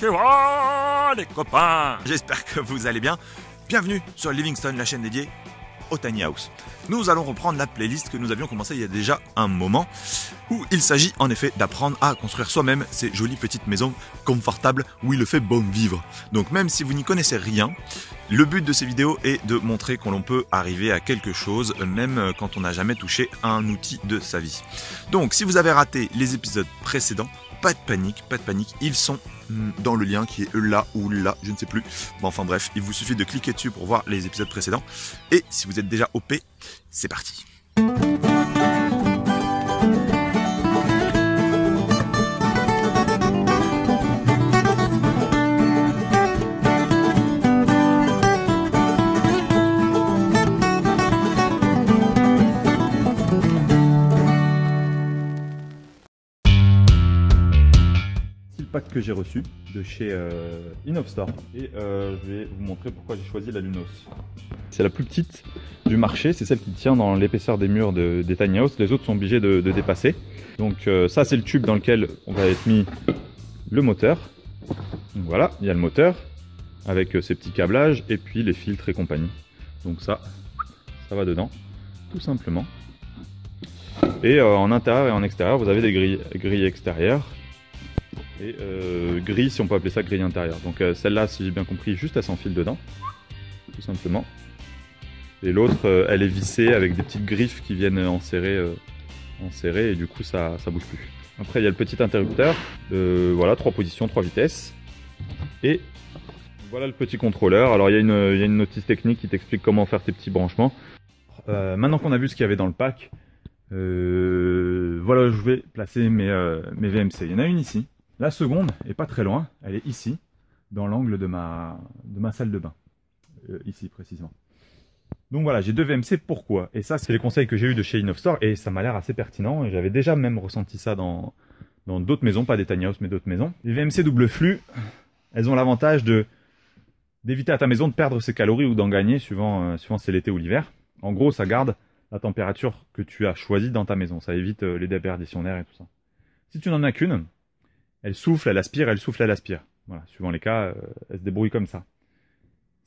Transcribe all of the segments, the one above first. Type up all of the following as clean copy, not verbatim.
Konnichiwa les copains. J'espère que vous allez bien. Bienvenue sur Livingstone, la chaîne dédiée au Tiny House. Nous allons reprendre la playlist que nous avions commencé il y a déjà un moment, où il s'agit en effet d'apprendre à construire soi-même ces jolies petites maisons confortables où il fait bon vivre. Donc même si vous n'y connaissez rien, le but de ces vidéos est de montrer qu'on peut arriver à quelque chose, même quand on n'a jamais touché à un outil de sa vie. Donc si vous avez raté les épisodes précédents, pas de panique, ils sont dans le lien qui est là ou là, je ne sais plus. Bon, enfin bref, il vous suffit de cliquer dessus pour voir les épisodes précédents. Et si vous êtes déjà OP, c'est parti. Pack que j'ai reçu de chez Innovstore et je vais vous montrer pourquoi j'ai choisi la Lunos. C'est la plus petite du marché, c'est celle qui tient dans l'épaisseur des murs des tiny house, les autres sont obligés de dépasser. Donc ça c'est le tube dans lequel on va être mis le moteur. Donc voilà, il y a le moteur avec ses petits câblages et puis les filtres et compagnie. Donc ça va dedans, tout simplement. Et en intérieur et en extérieur vous avez des grilles extérieures. Et grille, si on peut appeler ça grille intérieure. Donc celle-là, si j'ai bien compris, juste elle s'enfile dedans, tout simplement. Et l'autre, elle est vissée avec des petites griffes qui viennent enserrer et du coup ça bouge plus. Après il y a le petit interrupteur, voilà, 3 positions, 3 vitesses. Et voilà le petit contrôleur. Alors il y a une notice technique qui t'explique comment faire tes petits branchements. Maintenant qu'on a vu ce qu'il y avait dans le pack, voilà, je vais placer mes VMC. Il y en a une ici. La seconde est pas très loin, elle est ici, dans l'angle de ma salle de bain, ici précisément. Donc voilà, j'ai deux VMC, pourquoi? Et ça, c'est les conseils que j'ai eu de chez Innovstore, et ça m'a l'air assez pertinent, et j'avais déjà même ressenti ça dans d'autres maisons, pas des tiny house, mais d'autres maisons. Les VMC double flux, elles ont l'avantage d'éviter à ta maison de perdre ses calories ou d'en gagner, suivant si c'est l'été ou l'hiver. En gros, ça garde la température que tu as choisie dans ta maison, ça évite les déperditions d'air et tout ça. Si tu n'en as qu'une, elle souffle, elle aspire, elle souffle, elle aspire. Voilà, suivant les cas, elle se débrouille comme ça.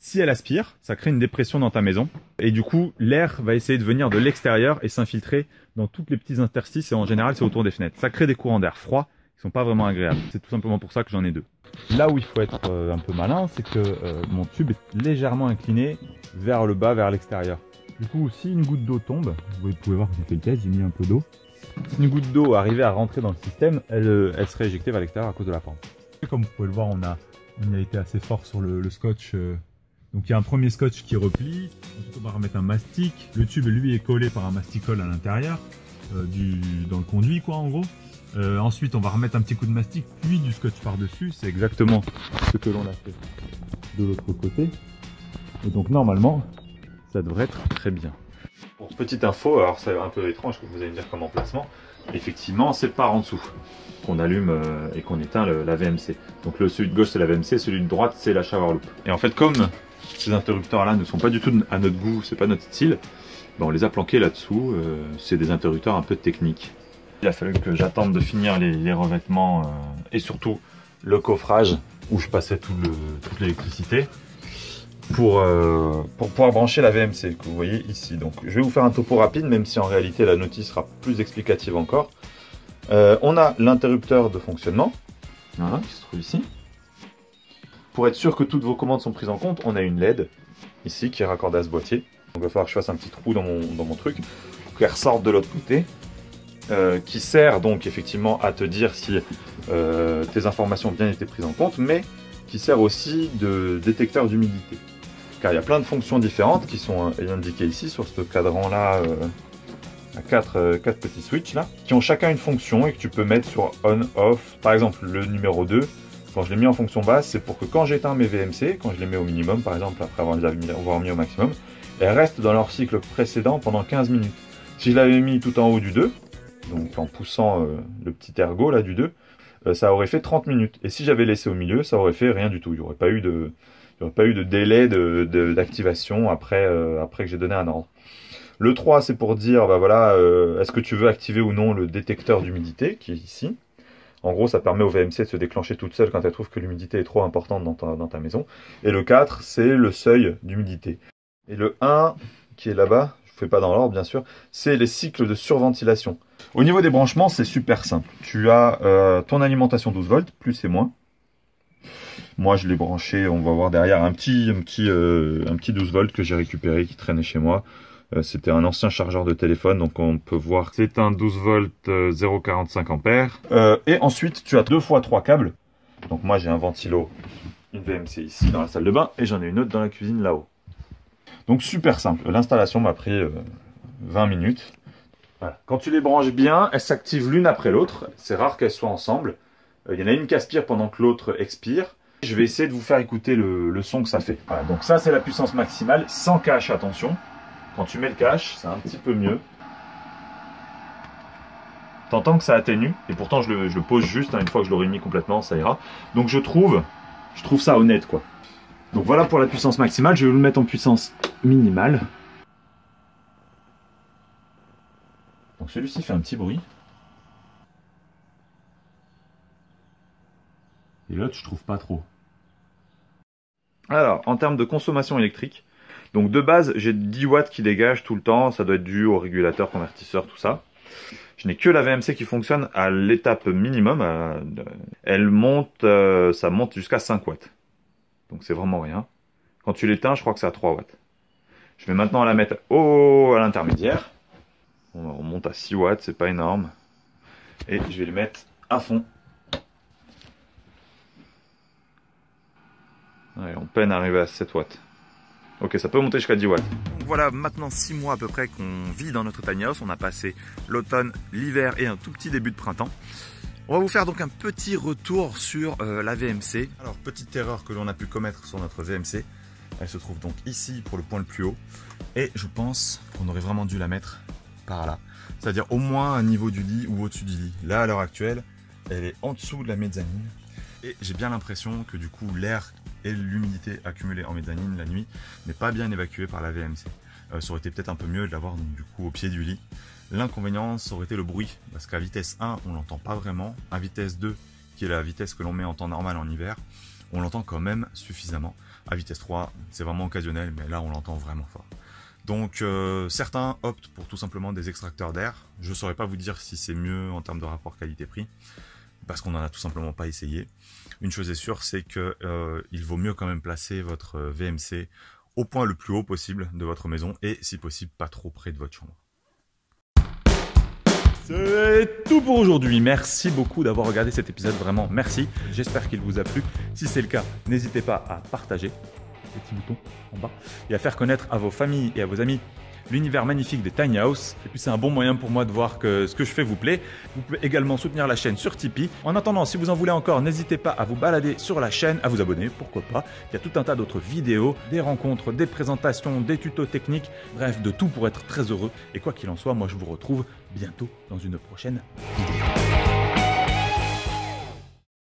Si elle aspire, ça crée une dépression dans ta maison. Et du coup, l'air va essayer de venir de l'extérieur et s'infiltrer dans toutes les petits interstices. Et en général, c'est autour des fenêtres. Ça crée des courants d'air froid qui sont pas vraiment agréables. C'est tout simplement pour ça que j'en ai deux. Là où il faut être un peu malin, c'est que mon tube est légèrement incliné vers le bas, vers l'extérieur. Du coup, si une goutte d'eau tombe, vous pouvez voir que j'ai fait le test, j'ai mis un peu d'eau. Si une goutte d'eau arrivait à rentrer dans le système, elle serait éjectée vers l'extérieur à cause de la pente. Comme vous pouvez le voir, on a été assez fort sur le scotch. Donc il y a un premier scotch qui replie, ensuite on va remettre un mastic. Le tube lui est collé par un masticole à l'intérieur, dans le conduit quoi en gros. Ensuite on va remettre un petit coup de mastic, puis du scotch par-dessus. C'est exactement ce que l'on a fait de l'autre côté. Et donc normalement, ça devrait être très bien. Pour petite info, alors c'est un peu étrange que vous allez me dire comme emplacement, effectivement c'est par en dessous qu'on allume et qu'on éteint la VMC. Donc celui de gauche c'est la VMC, celui de droite c'est la shower loop. Et en fait comme ces interrupteurs là ne sont pas du tout à notre goût, c'est pas notre style, ben on les a planqués là-dessous, c'est des interrupteurs un peu techniques. Il a fallu que j'attende de finir les revêtements et surtout le coffrage où je passais toute l'électricité. Pour pouvoir brancher la VMC que vous voyez ici. Donc je vais vous faire un topo rapide, même si en réalité la notice sera plus explicative encore. On a l'interrupteur de fonctionnement, voilà, qui se trouve ici. Pour être sûr que toutes vos commandes sont prises en compte, on a une LED ici qui est raccordée à ce boîtier. Donc il va falloir que je fasse un petit trou dans mon truc, qu'elle ressorte de l'autre côté, qui sert donc effectivement à te dire si tes informations ont bien été prises en compte, mais qui sert aussi de détecteur d'humidité. Car il y a plein de fonctions différentes qui sont indiquées ici sur ce cadran là, à 4 petits switches là, qui ont chacun une fonction et que tu peux mettre sur on, off. Par exemple le numéro 2, quand je l'ai mis en fonction basse, c'est pour que quand j'éteins mes VMC, quand je les mets au minimum par exemple, après avoir mis au maximum, elles restent dans leur cycle précédent pendant 15 minutes. Si je l'avais mis tout en haut du 2, donc en poussant le petit ergot là du 2, ça aurait fait 30 minutes. Et si j'avais laissé au milieu, ça aurait fait rien du tout. Il n'y aurait pas eu de délai d'activation après que j'ai donné un ordre. Le 3, c'est pour dire, bah voilà, est-ce que tu veux activer ou non le détecteur d'humidité qui est ici. En gros, ça permet au VMC de se déclencher toute seule quand elle trouve que l'humidité est trop importante dans ta maison. Et le 4, c'est le seuil d'humidité. Et le 1, qui est là-bas, je ne fais pas dans l'ordre bien sûr, c'est les cycles de surventilation. Au niveau des branchements, c'est super simple. Tu as ton alimentation 12 volts, plus et moins. Moi, je l'ai branché, on va voir derrière, un petit 12 volts que j'ai récupéré, qui traînait chez moi. C'était un ancien chargeur de téléphone, donc on peut voir que c'est un 12 volts 0,45 ampères. Et ensuite, tu as 2 fois 3 câbles. Donc moi, j'ai un ventilo, une VMC ici dans la salle de bain, et j'en ai une autre dans la cuisine là-haut. Donc super simple. L'installation m'a pris 20 minutes. Voilà. Quand tu les branches bien, elles s'activent l'une après l'autre. C'est rare qu'elles soient ensemble. Il y en a une qui aspire pendant que l'autre expire. Je vais essayer de vous faire écouter le son que ça fait. Voilà, donc ça, c'est la puissance maximale, sans cache, attention. Quand tu mets le cache, c'est un petit peu mieux. T'entends que ça atténue, et pourtant je le pose juste, hein, une fois que je l'aurai mis complètement, ça ira. Donc je trouve ça honnête, quoi. Donc voilà pour la puissance maximale, je vais vous le mettre en puissance minimale. Donc celui-ci fait un petit bruit. Et l'autre, je trouve pas trop. Alors, en termes de consommation électrique, donc de base, j'ai 10 watts qui dégagent tout le temps, ça doit être dû au régulateur, convertisseur, tout ça. Je n'ai que la VMC qui fonctionne à l'étape minimum. Elle monte, ça monte jusqu'à 5 watts. Donc c'est vraiment rien. Quand tu l'éteins, je crois que c'est à 3 watts. Je vais maintenant la mettre à l'intermédiaire. On monte à 6 watts, c'est pas énorme. Et je vais le mettre à fond. Ouais, on peine à arriver à 7 watts. Ok, ça peut monter jusqu'à 10 watts. Donc voilà, maintenant 6 mois à peu près qu'on vit dans notre tiny house. On a passé l'automne, l'hiver et un tout petit début de printemps. On va vous faire donc un petit retour sur la VMC. Alors, petite erreur que l'on a pu commettre sur notre VMC. Elle se trouve donc ici pour le point le plus haut. Et je pense qu'on aurait vraiment dû la mettre par là. C'est-à-dire au moins à niveau du lit ou au-dessus du lit. Là, à l'heure actuelle, elle est en dessous de la mezzanine. Et j'ai bien l'impression que du coup, l'air et l'humidité accumulée en mezzanine la nuit n'est pas bien évacuée par la VMC. Ça aurait été peut-être un peu mieux de l'avoir du coup au pied du lit. L'inconvénient, ça aurait été le bruit, parce qu'à vitesse 1, on l'entend pas vraiment. À vitesse 2, qui est la vitesse que l'on met en temps normal en hiver, on l'entend quand même suffisamment. À vitesse 3, c'est vraiment occasionnel, mais là, on l'entend vraiment fort. Donc, certains optent pour tout simplement des extracteurs d'air. Je ne saurais pas vous dire si c'est mieux en termes de rapport qualité-prix, parce qu'on n'en a tout simplement pas essayé. Une chose est sûre, c'est que il vaut mieux quand même placer votre VMC au point le plus haut possible de votre maison et si possible pas trop près de votre chambre. C'est tout pour aujourd'hui. Merci beaucoup d'avoir regardé cet épisode, vraiment merci. J'espère qu'il vous a plu. Si c'est le cas, n'hésitez pas à partager, petit bouton en bas, et à faire connaître à vos familles et à vos amis l'univers magnifique des tiny house. Et puis c'est un bon moyen pour moi de voir que ce que je fais vous plaît. Vous pouvez également soutenir la chaîne sur Tipeee. En attendant, si vous en voulez encore, n'hésitez pas à vous balader sur la chaîne, à vous abonner, pourquoi pas. Il y a tout un tas d'autres vidéos, des rencontres, des présentations, des tutos techniques, bref, de tout pour être très heureux. Et quoi qu'il en soit, moi je vous retrouve bientôt dans une prochaine vidéo.